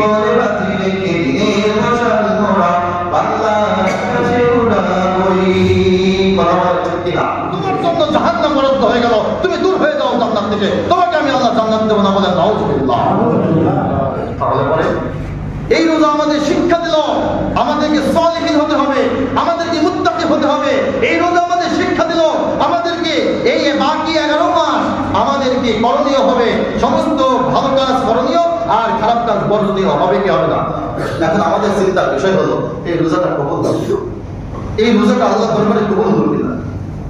জীবনে বাঁচি রেখে দিনের মশাল মোরা বাংলার আকাশে উড়াবই। কথা বলা ঠিক কিনা? তোমার জন্য জাহান্নাম বরাদ্দ হয়ে গেল, তুমি দূর হয়ে যাও জান্নাত থেকে, তোমাকে আমি আল্লাহ জান্নাত দেব না বলে নাউজুবিল্লাহ। তাহলে পরে এই রোজা আমাদের শিক্ষা দিল আমাদেরকে সালিহিন হতে হবে, আমাদেরকে মুত্তাকি হতে হবে। এই রোজা আমাদের শিক্ষা দিল আমাদেরকে এই বাকি 11 মাস আমাদেরকে করণীয় হবে, সমস্ত ভালো কাজ করণীয় আর খারাপ কাজ বর্জনীয় হবে কি হবে না। এখন আমাদের চিন্তার বিষয় হলো এই রোজাটা কবুল হবে, এই রোজাটা আল্লাহ দরবারে কবুল হবে কিনা।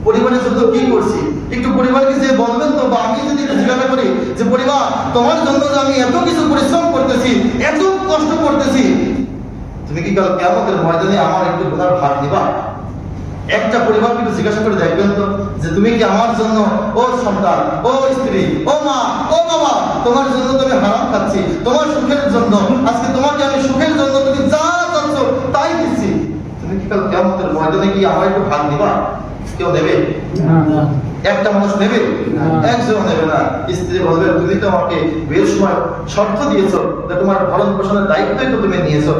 পরিবারের জন্য কি করছি একটু পরিবারকে যে বলবেন তো, বা আমি যদি একটু জিজ্ঞাসা করি যে পরিবার তোমার জন্য যে আমি এত কিছু পরিশ্রম করতেছি, এত কষ্ট করতেছি, তুমি কি কাল কিয়ামতের ময়দানে আমার একটু গুনার ভাগ দিবা? একটা পরিবারকে একটু জিজ্ঞাসা করে দেখবেন তো যে তুমি কি আমার জন্য, ও সন্তান, ও স্ত্রী, ও মা, ও বাবা, তোমার জন্য তুমি হারাম খাচ্ছি, তোমার সুখের জন্য, আজকে তোমাকে আমি সুখের জন্য তুমি যা চাচ্ছ তাই দিচ্ছি, তুমি কি কাল কিয়ামতের ময়দানে কি আমার একটু ভাগ দিবা? কেউ নেবে? একটা মানুষ নেবে? একজন নেবে না। স্ত্রী বলবে তুমি তো আমাকে বিয়ের সময় শর্ত দিয়েছো যে তোমার ভরণ পোষণের দায়িত্বই তো তুমি নিয়েছো,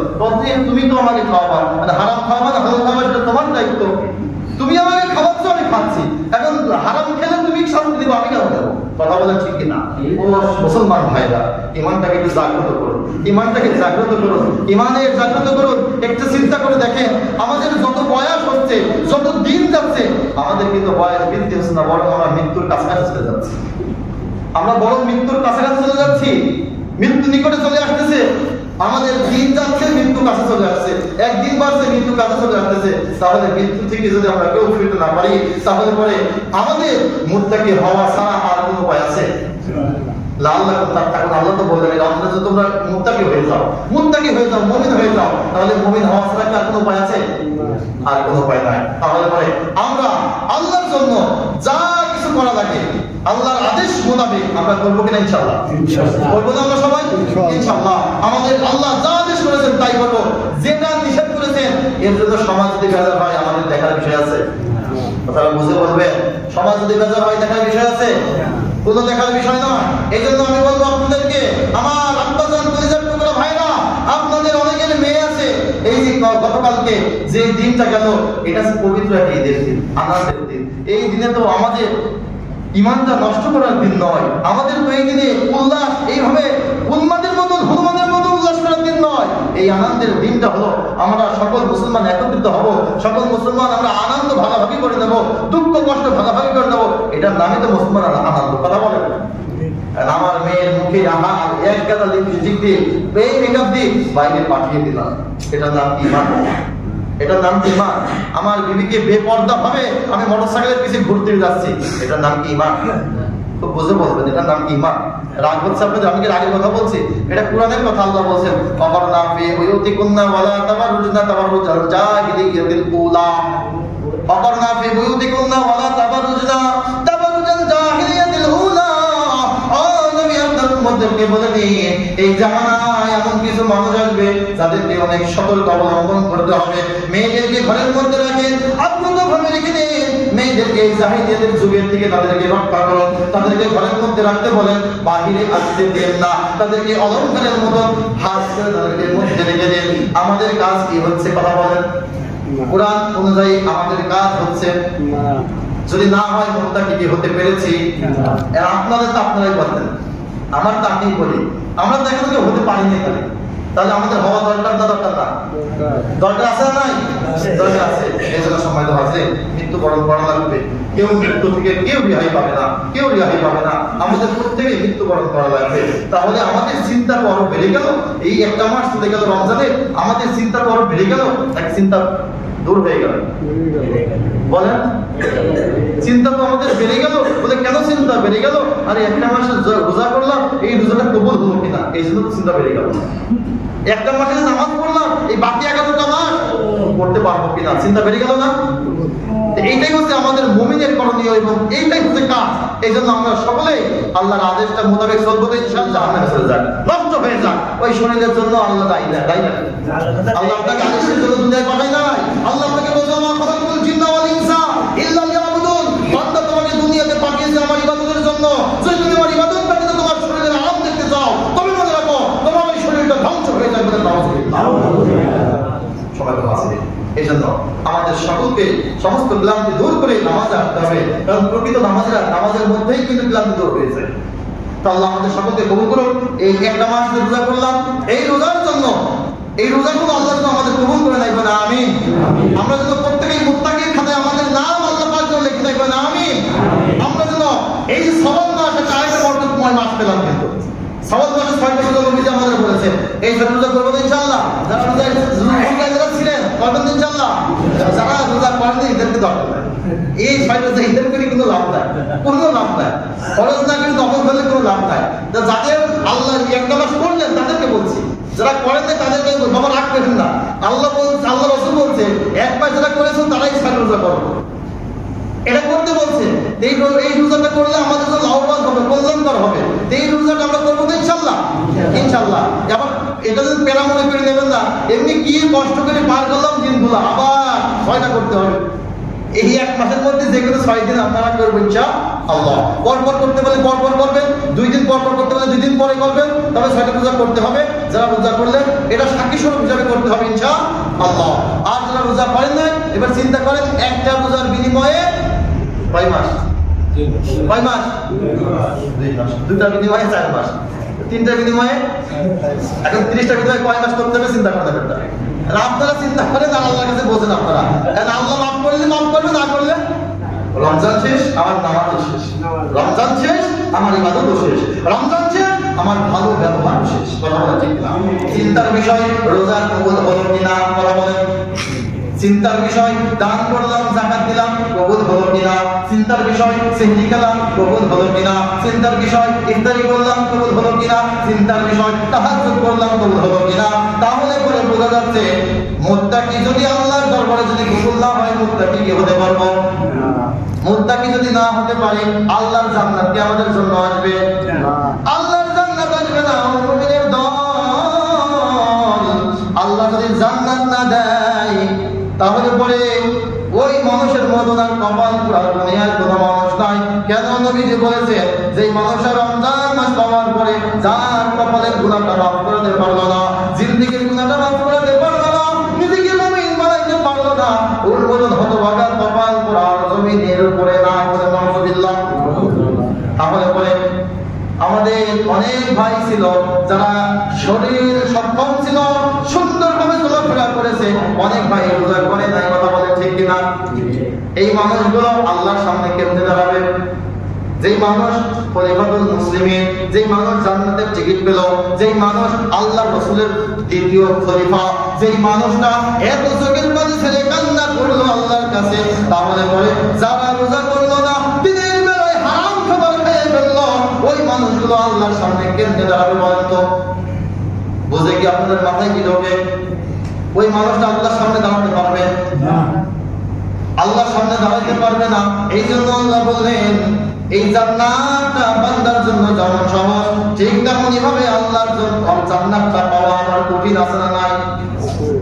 তুমি তো আমাকে খাওয়াবা, মানে হারাম খাওয়াবা না হালাল খাওয়াবা সেটা তোমার দায়িত্ব, তুমি আমাকে খাওয়াচ্ছ আমি খাচ্ছি, এখন হারাম খেলে তুমি শান্তি দিবা, আমি কেন দেবো? কথা বলে ঠিক কিনা? ও মুসলমান ভাইরা, ইমানটাকে একটু জাগ্রত করুন, ইমানটাকে জাগ্রত করুন, ইমানের জাগ্রত করুন। একটু চিন্তা করে দেখেন আমাদের যত বয়স হচ্ছে, যত দিন যাচ্ছে, আমাদের কিন্তু বয়স বৃদ্ধি হচ্ছে না, বরং আমরা মৃত্যুর কাছাকাছি চলে যাচ্ছি। আমরা বরং মৃত্যুর কাছাকাছি চলে যাচ্ছি, মৃত্যু নিকটে চলে আসতেছে। আমাদের দিন যাচ্ছে, মৃত্যু কাছে চলে আসছে, একদিন বাড়ছে, মৃত্যু কাছে চলে আসতেছে। তাহলে মৃত্যু থেকে যদি আমরা কেউ ফিরতে না পারি, তাহলে পরে আমাদের মুত্তাকি হওয়া ছাড়া আর কোনো উপায় আছে? আল্লাহ তো বললেন তোমরা মুত্তাকি হয়ে যাও, মুত্তাকি হয়ে যাও, মুমিন হয়ে যাও। তাহলে মুমিন হওয়া ছাড়া কি আর কোনো উপায় আছে? আর কোনো উপায় নাই। তাহলে পরে আমরা আল্লাহর জন্য যা কিছু করা লাগে আল্লাহর আদেশ মোতাবেক আমরা করবো কিনা? ইনশাআল্লাহ করবো না আমরা সবাই? ইনশাআল্লাহ আমাদের আল্লাহ যা আদেশ করেছেন তাই করবো, যেটা নিষেধ করেছেন এর জন্য সমাজ যদি বেজার হয় আমাদের দেখার বিষয় আছে। কথা বুঝে বলবেন, সমাজ যদি বেজার হয় দেখার বিষয় আছে? কোনো দেখার বিষয় না। এই জন্য আমি বলবো আপনাদেরকে, আমার আব্বাজান কলিজার টুকরা ভাইরা, আপনাদের অনেকের মেয়ে আছে, এই যে গতকালকে যে দিনটা গেল, এটা পবিত্র একটা ঈদের দিন, আনন্দের দিন। এই দিনে তো আমাদের ইমানটা নষ্ট করার দিন নয়, আমাদের তো এই দিনে উল্লাস এইভাবে উন্মাদের মতন হনুমানের মতো উল্লাস করার দিন নয়। এই আনন্দের দিনটা হলো আমরা সকল মুসলমান একত্রিত হব, সকল মুসলমান আমরা আনন্দ ভাগাভাগি করে নেব, দুঃখ কষ্ট ভাগাভাগি করে নেব, এটার নামই তো মুসলমান আনন্দ। কথা বলেন? আমার মেয়ের মুখে এক গাদা লিপস্টিক দিয়ে এই মেকআপ দিয়ে বাইরে পাঠিয়ে দিলাম, এটার নাম কি ইমান? এটার নাম কি ইমান? আমার বিবিকে বেপর্দা ভাবে আমি মোটরসাইকেলের পিছে ঘুরতে যাচ্ছি, এটার নাম কি ইমান? তো বুঝে বলবেন এটার নাম কি ইমান? রাগ হচ্ছে আপনাদের, আমি কি রাগের কথা বলছি? এটা কুরআনের কথা। আল্লাহ বলছেন কবরনা ফি বুয়ুতিকুন্না ওয়ালা তাবাররুজনা তাবাররুজাল জাহিলিয়াতিল উলা, কবরনা ফি বুয়ুতিকুন্না ওয়ালা তাবাররুজনা তাবাররুজাল জাহিলিয়াতিল উলা। মধ্যে বলে দিন এই জামানায় এমন কিছু মানুষ আসবে যাদেরকে অনেক সতর্ক অবলম্বন করতে হবে। মেয়েদেরকে ঘরের মধ্যে রাখেন, আত্মত ভাবে রেখে দিন। মেয়েদেরকে এই জাহিলিয়াতের যুগের থেকে তাদেরকে রক্ষা করুন, তাদেরকে ঘরের মধ্যে রাখতে বলেন, বাহিরে আসতে দেন না, তাদেরকে অলঙ্কারের মতন হাত করে তাদেরকে মধ্যে রেখে দিন। আমাদের কাজ কি হচ্ছে? কথা বলেন। কোরআন অনুযায়ী আমাদের কাজ হচ্ছে, যদি না হয় মুত্তাকি কি হতে পেরেছি? আপনাদের তো আপনারাই বলতেন, আমার তাকেই বলি, আমরা তো এখন হতে পারিনি। তাহলে আমাদের হওয়া দরকার না? দরকার না? দরকার আছে না? নাই? দরকার আছে। এই জন্য সময় তো আছে, মৃত্যুবরণ করা লাগবে। কেউ মৃত্যু থেকে কেউ রেহাই পাবে না, কেউ রেহাই পাবে না। আমাদের প্রত্যেকেই মৃত্যুবরণ করা লাগবে। তাহলে আমাদের চিন্তা তো আরো বেড়ে গেল। এই একটা মাস চলে গেল রমজানে, আমাদের চিন্তা তো আরো বেড়ে গেল, এক চিন্তা দূর হয়ে গেল। বলেন, চিন্তা তো আমাদের বেড়ে গেল। বলে কেন চিন্তা বেড়ে গেল? আরে একটা মাস রোজা করলাম, এই রোজাটা কবুল হলো কিনা, এই জন্য চিন্তা বেড়ে গেল। একটা মাসে নামাজ পড়লাম, এই বাকি 11টা মাস পড়তে পারবো কিনা, চিন্তা বেড়ে গেল না? এইটাই হচ্ছে আমাদের মুমিনের করণীয় এবং এইটাই হচ্ছে কাজ। এই জন্য আমরা সকলেই আল্লাহর আদেশটা মোতাবেক চলবো, ইনশাআল্লাহ জান্নাতে চলে যাক, নষ্ট হয়ে যাক। ওই শরীরের জন্য আল্লাহ দায়ী না, দায়ী না। আল্লাহ আপনাকে আদেশের জন্য দুনিয়ায় পাঠায় নাই। আল্লাহ আপনাকে বলছে মা খালাকুল জিন্না ওয়াল ইনসা ইল্লা লিয়াবুদুন। বান্দা তোমাকে দুনিয়াতে পাঠিয়েছে আমার ইবাদতের জন্য। যদি তুমি আমার ইবাদত করতে তোমার শরীরের আরাম দেখতে চাও, তবে মনে রাখো তোমার ওই শরীরটা ধ্বংস হয়ে বলেন নাউযুবিল্লাহ। সবাই তো আছে। এই জন্য আমাদের সকলকে সমস্ত ক্লান্তি দূর করে নামাজে আসতে হবে, কারণ প্রকৃত নামাজেরা নামাজের মধ্যেই কিন্তু ক্লান্তি দূর হয়ে যায়। তো আল্লাহ আমাদের সকলকে কবুল করুন। এই একটা মাস রোজা করলাম, এই রোজার জন্য, এই রোজাগুলো আল্লাহ যেন আমাদের কবুল করে নেয়, বলে আমিন। আমরা যেন প্রত্যেকেই মুত্তাকির খাতায় আমাদের নাম আল্লাহ পাক যেন লিখে দেয়, বলে আমিন। আমরা যেন এই যে শাওয়াল মাস, একটা আরেকটা বরকতময় মাস পেলাম। কিন্তু শাওয়াল মাসে 6টা রোজা নবীজি আমাদের বলেছে, এই 6টা রোজা করবো ইনশাআল্লাহ। যারা রোজা ছিলেন করবেন ইনশাআল্লাহ, যারা রোজা করেননি এদেরকে দরকার নাই। এই 6টা রোজা ঈদের করে কোনো লাভ নাই, কোনো লাভ নাই। খরচ না করে নফল করলে কোনো লাভ নাই। যাদের আল্লাহ একটা মাস করলেন তাদেরকে বলছি, যারা করেন না তাদেরকে বাবা রাগ করেন না। আল্লাহ বলছে, আল্লাহ রাসূল বলছে, এক মাস যারা করেছেন তারাই 6টা রোজা করো, এটা করতে বলছে। এই রোজাটা করলে আমাদের জন্য লাভবান হবে, কল্যাণকর হবে। এই রোজাটা আমরা করবো তো ইনশাআল্লাহ, ইনশাআল্লাহ। আবার এটা যদি পেরা মনে করে নেবেন না, এমনি কি কষ্ট করে পার করলাম দিনগুলো, আবার 6টা করতে হবে। এই এক মাসের মধ্যে যে কোনো 6 দিন আপনারা করবেন ইনশাআল্লাহ। পরপর করতে বলে পরপর করবেন, 2 দিন পরপর করতে বলে 2 দিন পরে করবেন, তবে 6টা রোজা করতে হবে। যারা রোজা করলেন এটা সাক্ষী স্বরূপ হিসাবে করতে হবে ইনশাআল্লাহ। আর যারা রোজা করেন নাই, এবার চিন্তা করেন একটা রোজার বিনিময়ে কয় মাস? 2 মাস, 2টার বিনিময়ে 4 মাস, 3টার বিনিময়ে এখন 30টার বিনিময়ে কয় মাস করতে হবে চিন্তা করেন। আপনারা চিন্তা করেন আর আল্লাহর কাছে বোঝেন। আপনারা আল্লাহ মাফ করলে মাফ করবে, না করলে রমজান শেষ আমার নামাজ শেষ, রমজান শেষ আমার ইবাদত শেষ, রমজান শেষ আমার ভালো ব্যবহার শেষ। কথা বলা ঠিক না? চিন্তার বিষয় রোজা কবুল হলো কিনা, কথা বলেন। চিন্তার বিষয় দান করলাম, যাকাত দিলাম, কবুল হলো কিনা। চিন্তার বিষয় সেহরি খেলাম, কবুল হলো কিনা। চিন্তার বিষয় ইফতারি করলাম, কবুল হলো কিনা। চিন্তার বিষয় তাহাজ্জুদ করলাম, কবুল হলো কিনা। তাহলে পরে বোঝা যাচ্ছে মুত্তাকি যদি আল্লাহর দরবারে যদি কবুল না হয়, মুত্তাকি কি হতে পারবো? মুত্তাকি যদি না হতে পারে, আল্লাহর জান্নাত কি আমাদের জন্য আসবে? আল্লাহর জান্নাত আসবে না। মুমিনের দল আল্লাহ যদি জান্নাত না দেয়, তাহলে পরে ওই মানুষের মতন আর কপাল পুরার দুনিয়ার কোনো মানুষ নাই। কেন? নবীজি বলেছেন যে মানুষের রমজান মাস পাওয়ার পরে যার কপালের গুনাহটা মাফ করতে পারলো না, জিন্দেগির গুনাহটা মাফ করতে পারলো না, নিজেকে মুমিন বানাইতে পারলো না, ওর মতন হতভাগা কপাল পুরার জমিনের উপরে না। বলে নাউযুবিল্লাহ। তাহলে পরে আমাদের অনেক ভাই ছিল যারা শরীর সক্ষম ছিল, সুন্দরভাবে চলাফেরা করেছে, অনেক ভাই রোজা করে নাই। কথা বলে ঠিক কিনা? এই মানুষগুলো আল্লাহর সামনে কেমনে দাঁড়াবে? যেই মানুষ খলিফাতুল মুসলিমিন, যেই মানুষ জান্নাতের টিকিট পেল, যেই মানুষ আল্লাহর রাসূলের দ্বিতীয় খলিফা, যেই মানুষটা এত চোখের পানি ছেড়ে কান্না করলো আল্লাহর কাছে, তাহলে পরে যারা রোজা করলো না, দিনের বেলায় হারাম খাবার খেয়ে ফেললো, ওই মানুষগুলো আল্লাহর সামনে কেমনে দাঁড়াবে বলেন তো? বুঝে কি আপনাদের মাথায় কি ঢোকে? ওই মানুষটা আল্লাহর সামনে দাঁড়াতে পারবে না, আল্লাহর সামনে দাঁড়াতে পারবে না। এই জন্য আল্লাহ বললেন এই জান্নাতটা বান্দার জন্য যেমন সহজ, ঠিক তেমনি ভাবে আল্লাহর জন্য জান্নাতটা পাওয়া আমার কঠিন আছে না নাই?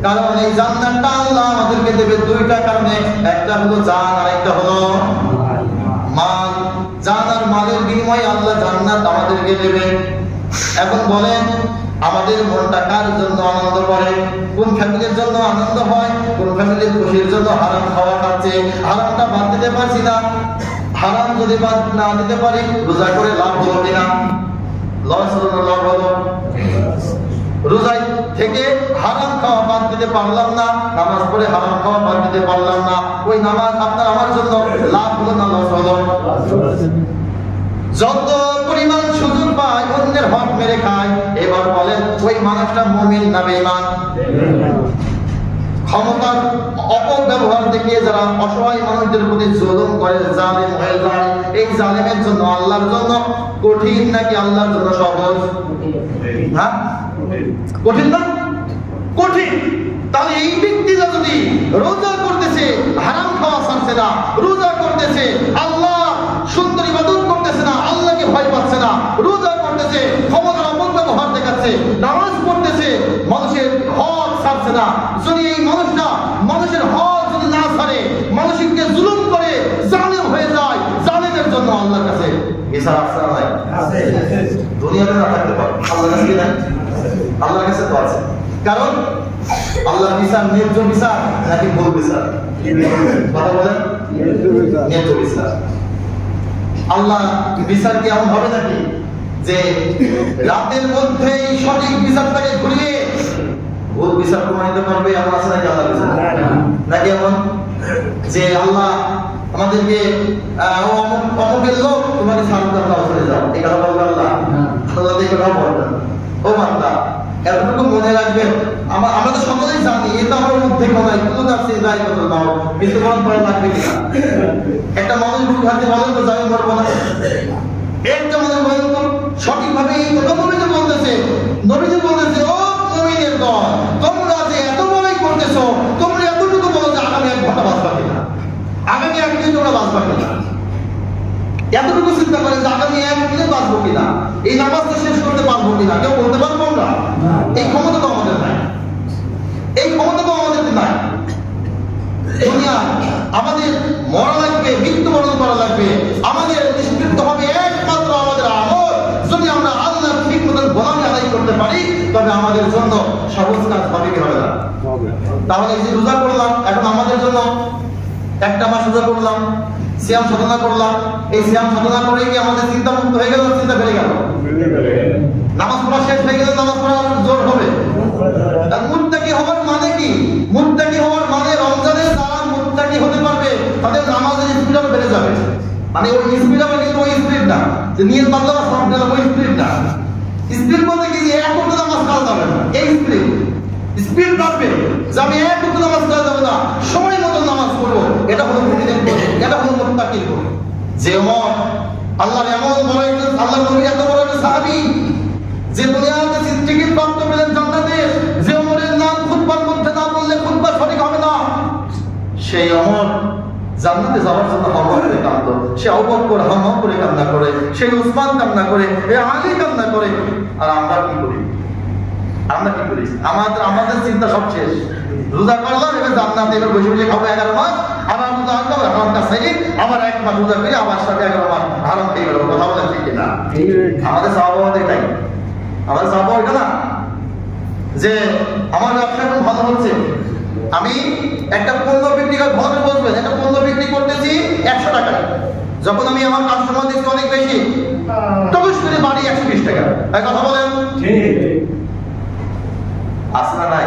কারণ এই জান্নাতটা আল্লাহ আমাদেরকে দেবে 2টা কারণে। একটা হলো জান, আর একটা হলো মাল। জান আর মালের বিনিময়ে আল্লাহ জান্নাত আমাদেরকে দেবে। এখন বলেন আমাদের মনটা কার জন্য আনন্দ করে? কোন ফ্যামিলির জন্য আনন্দ হয়? কোন ফ্যামিলির খুশির জন্য হারাম খাওয়া খাচ্ছে, হারামটা বাদ দিতে পারছি না। হারাম যদি বাদ না দিতে পারি, রোজা করে লাভ হলো কিনা? লস হলো না লাভ হলো? রোজা থেকে হারাম খাওয়া বাদ দিতে পারলাম না, নামাজ পড়ে হারাম খাওয়া বাদ দিতে পারলাম না, ওই নামাজ আপনার আমার জন্য লাভ হলো না লস হলো? যত পরিমাণ সুযোগ পায় অন্যের হক মেরে খায়। এবার বলেন ওই মানুষটা মুমিন না বেঈমান? ক্ষমতার অপব্যবহার দেখিয়ে যারা অসহায় মানুষদের প্রতি জুলুম করে, জালিম হয়ে যায়, এই জালিমের জন্য আল্লাহর জন্য কঠিন নাকি আল্লাহর জন্য সহজ? হ্যাঁ, কঠিন না? কঠিন। তাহলে এই ব্যক্তিরা যদি রোজা করতেছে, হারাম খাওয়া ছাড়ছে না, রোজা করতেছে, আল্লাহ সুন্দর ইবাদত করতেছে না, আল্লাহকে ভয় পাচ্ছে না, রোজা করতেছে, ক্ষমতার অপব্যবহার দেখাচ্ছে, নামাজ পড়তেছে, মানুষের হক ছাড়ছে না, যদি এই মানুষটা মানুষের হক যদি না ছাড়ে, মানুষকে জুলুম করে, জালেম হয়ে যায়, জালেমের জন্য আল্লাহর কাছে হিসাব আছে না নাই? দুনিয়াতে না থাকতে পারে, আল্লাহর কাছে কি নাই? আল্লাহর কাছে তো আছে। কারণ আল্লাহ বিচার ন্যায্য বিচার নাকি ভুল বিচার? কথা বলেন, ন্যায্য বিচার। আল্লাহ বিচার কি এমন হবে নাকি যে রাতের মধ্যেই সঠিক বিচারটাকে ঘুরিয়ে ভুল বিচার প্রমাণিত করবে? এমন আছে নাকি আল্লাহ বিচার? নাকি এমন যে আল্লাহ আমাদেরকে অমুকের লোক তোমাকে সালাম দাও চলে যাও, এই কথা বলবে আল্লাহ? আল্লাহ এই কথা বলবেন। ও বান্দা, এতটুকু মনে রাখবেন, আমরা তো সকলেই জানি এটা আমার মধ্যে কোনায় কোনো কাছে যাই কত দাও মৃত্যুবরণ করে লাগবে কিনা। একটা মানুষ বুক হাতে বলেন তো যাই মরবো না, একটা মানুষ বলেন তো সঠিকভাবে এই কথা নবীজি বলতেছে। নবীজি বলতেছে, ও মুমিনের দল, তোমরা যে এত বড়ই করতেছো, তোমরা এতটুকু বলো যে আগামী 1 ঘন্টা বাঁচবা কিনা, আগামী 1 মিনিট তোমরা বাঁচবা কিনা। এতটুকু চিন্তা করে যে আগামী 1 মিনিট বাঁচবো কিনা, এই নামাজটা শেষ করতে পারবো কিনা, কেউ বলতে পারবো আমরা? এই ক্ষমতা তো আমাদের নাই, এই ক্ষমতা তো আমাদের নাই। দুনিয়া আমাদের মরা লাগবে, মৃত্যুবরণ করা লাগবে, আমাদের নিষ্কৃত হবে একমাত্র আমাদের আমল। যদি আমরা আল্লাহর ঠিক মতন গোলামি আদায় করতে পারি তবে আমাদের জন্য সহজ কাজ হবে কি হবে না? তাহলে এই যে রোজা করলাম, এখন আমাদের জন্য 1 মাস রোজা করলাম, সিয়াম সাধনা করলাম, এই সিয়াম সাধনা করে কি আমাদের চিন্তা মুক্ত হয়ে গেল? চিন্তা বেড়ে গেল? নামাজ পড়া শেষ হয়ে গেলে নামাজ পড়া জোর হবে? মুত্তাকি হওয়ার মানে কি? মুত্তাকি হওয়ার মানে রমজানে যারা মুত্তাকি হতে পারবে তাদের নামাজের স্পিড আরো বেড়ে যাবে। মানে ওই স্পিড আবার কিন্তু ওই স্পিড না যে নিয়ত বাদলা বা সব গেল, ওই স্পিড না। স্পিড বলতে কি যে 1 ঘন্টা নামাজ পড়া যাবে না, এই স্পিড। স্পিড বাড়বে যে আমি 1 ঘন্টা নামাজ পড়া যাবে না, সময় মতো নামাজ পড়বো। এটা হলো মুমিনের গুণ, এটা হলো মুত্তাকির গুণ। যেমন আল্লাহর এমন বড় একটা, আল্লাহর নবী এত বড় একটা সাহাবী যে দুনিয়াতে টিকিট প্রাপ্ত পেলেন জান্নাতে, যে ওমরের নাম খুতবার মধ্যে না বললে খুতবা সঠিক হবে না, সেই ওমর জান্নাতে যাওয়ার জন্য হাওয়া করে কাঁদত। সে আবু বকর হাওয়া করে কান্না করে, সে উসমান কান্না করে, এ আলী কান্না করে। আর আমরা কি করি? আমরা কি করি? আমাদের চিন্তা সব শেষ। রোজা করলাম, এবার জান্নাতে এবার বসে বসে খাবো 11 মাস, আবার রোজা আসলাম হারাম কাজ থেকে, আবার 1 মাস রোজা করে আবার সাথে 11 মাস হারাম খেয়ে গেল। কথা বলেন ঠিক কিনা? আমাদের স্বভাব এটাই, আমাদের স্বভাব এটা না যে আমার ব্যবসা খুব ভালো হচ্ছে, আমি একটা পণ্য বিক্রি করে, ভালো বলবেন, একটা পণ্য বিক্রি করতেছি 100 টাকায়, যখন আমি আমার কাস্টমার দেখছি অনেক বেশি, তখন করে বাড়ি 120 টাকা। তাই কথা বলেন আছে না নাই?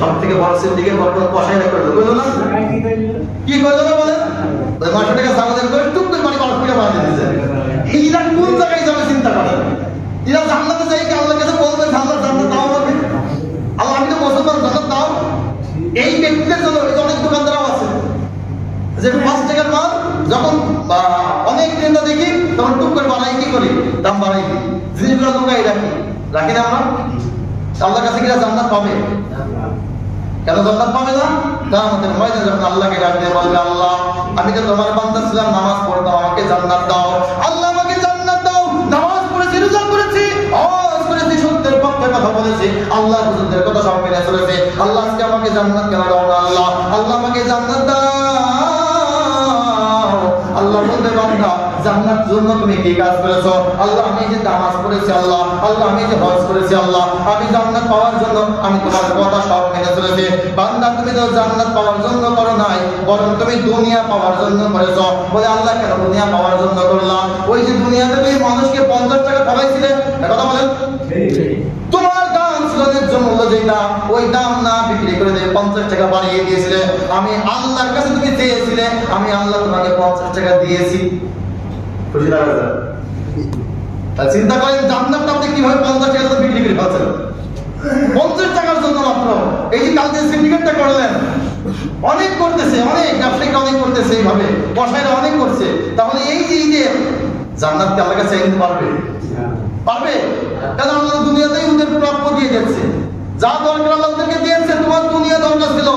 সব থেকে বড় সিন্ডিকেট বর্তমান পয়সাই করে দেবো না, কি করলো না বলেন? 900 টাকা ছাগলের করে টুক করে বাড়ি 12 টাকা বাড়িয়ে দিয়েছে। এরা কোন জায়গায় যাবে চিন্তা করেন? এরা জান্নাতে যাই কি আল্লাহর কাছে বলবে জান্নাত দাও আমাকে, আল্লাহ আমি তো মুসলমান, জান্নাত দাও। এই ব্যক্তিদের জন্য অনেক দোকানদারও আছে যে 5 টাকার মাল যখন অনেক ক্রেতা দেখি তখন টুক করে বাড়াই, কি করি? দাম বাড়াই দিই, জিনিসগুলো লুকাই রাখি না আমরা। আল্লাহর কাছে কিনা জান্নাত পাবে? কেন জান্নাত পাবে না? কিয়ামতের ময়দানে যখন আল্লাহকে ডাক দিয়ে বলবে, আল্লাহ আমি তো তোমার বান্দা ছিলাম, নামাজ পড়তাম, আমাকে জান্নাত দাও। আল্লাহ আমাকে জান্নাত দাও, নামাজ পড়েছি, রোজা করেছি, হজ করেছি, সত্যের পক্ষে কথা বলেছি, আল্লাহ হুজুরদের কথা সব মেনে চলেছে, আল্লাহ আজকে আমাকে জান্নাত কেন দাও না? আল্লাহ আল্লাহ আমাকে জান্নাত দাও। আল্লাহ বলতে বান্দা জান্নাত জন্য তুমি কি কাজ করেছো? আল্লাহ আমি যে নামাজ পড়েছি, আল্লাহ আল্লাহ আমি যে হজ করেছি, আল্লাহ আমি জান্নাত পাওয়ার জন্য আমি তোমার কথা সব মেনে চলেছি। বান্দা তুমি তো জান্নাত পাওয়ার জন্য করো নাই, বরং তুমি দুনিয়া পাওয়ার জন্য করেছো। বলে আল্লাহ কেন দুনিয়া পাওয়ার জন্য করলাম? ওই যে দুনিয়াতে তুমি মানুষকে 50 টাকা খাওয়াইছিলে, কথা বলেন, তোমার দাম ছিল ন্যায্য মূল্য যেটা, ওই দাম না বিক্রি করে দিয়ে 50 টাকা বাড়িয়ে দিয়েছিলে। আমি আল্লাহর কাছে তুমি চেয়েছিলে, আমি আল্লাহ তোমাকে 50 টাকা দিয়েছি। খুশি লাগা যায়? তাহলে চিন্তা করেন জান্নাতটা আপনি কিভাবে 50 টাকা বিক্রি করে ফেলছেন? 50 টাকার জন্য মাত্র। এই যে কালকে সিন্ডিকেটটা করলেন, অনেক করতেছে, অনেক ব্যবসায়ীরা অনেক করতেছে, এইভাবে কসাইরা অনেক করছে। তাহলে এই যে ঈদের জান্নাত কি আল্লাহর কাছে চাইতে পারবে? পারবে? কারণ আল্লাহ দুনিয়াতেই ওদের প্রাপ্য দিয়ে যাচ্ছে, যা দরকার আল্লাহ ওদেরকে দিয়েছে। তোমার দুনিয়া দরকার ছিল,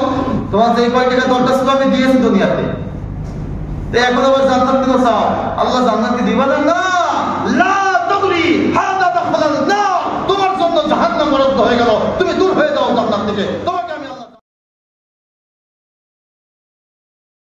তোমার যে কয় টাকা দরকার ছিল আমি দিয়েছি দুনিয়াতে, এখন আবার জান্নাত কেন চাও? আল্লাহ জান্নাত কি দিবা না? লা তাদরি হাদা দাখালান না, তোমার জন্য জাহান্নাম বরাদ্দ হয়ে গেল, তুমি দূর হয়ে যাও জান্নাত থেকে, তোমাকে